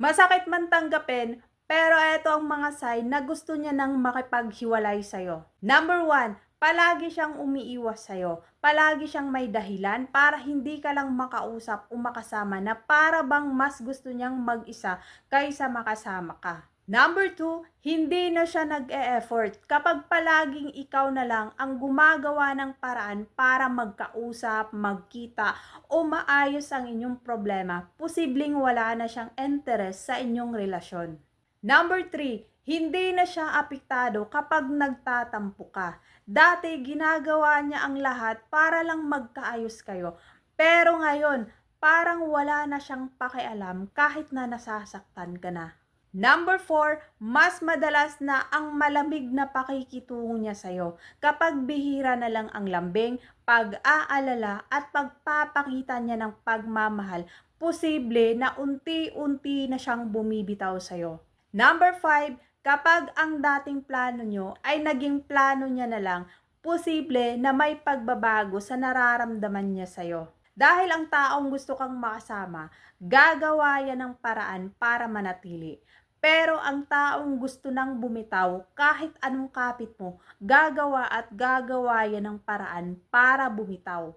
Masakit man tanggapin, pero eto ang mga sign na gusto niya nang makipaghiwalay sa'yo. Number one, palagi siyang umiiwas sa'yo. Palagi siyang may dahilan para hindi ka lang makausap o makasama na para bang mas gusto niyang mag-isa kaysa makasama ka. Number two, hindi na siya nag-e-effort kapag palaging ikaw na lang ang gumagawa ng paraan para magkausap, magkita o maayos ang inyong problema, posibleng wala na siyang interest sa inyong relasyon. Number three, hindi na siya apektado kapag nagtatampo ka. Dati ginagawa niya ang lahat para lang magkaayos kayo. Pero ngayon, parang wala na siyang pakialam kahit na nasasaktan ka na. Number four, mas madalas na ang malamig na pakikitungo niya sa'yo kapag bihira na lang ang lambing, pag-aalala at pagpapakita niya ng pagmamahal, posible na unti-unti na siyang bumibitaw sa'yo. Number five, kapag ang dating plano nyo ay naging plano niya na lang, posible na may pagbabago sa nararamdaman niya sa'yo. Dahil ang taong gusto kang makasama, gagawa yan ng paraan para manatili. Pero ang taong gusto nang bumitaw, kahit anong kapit mo, gagawa at gagawa yan ng paraan para bumitaw.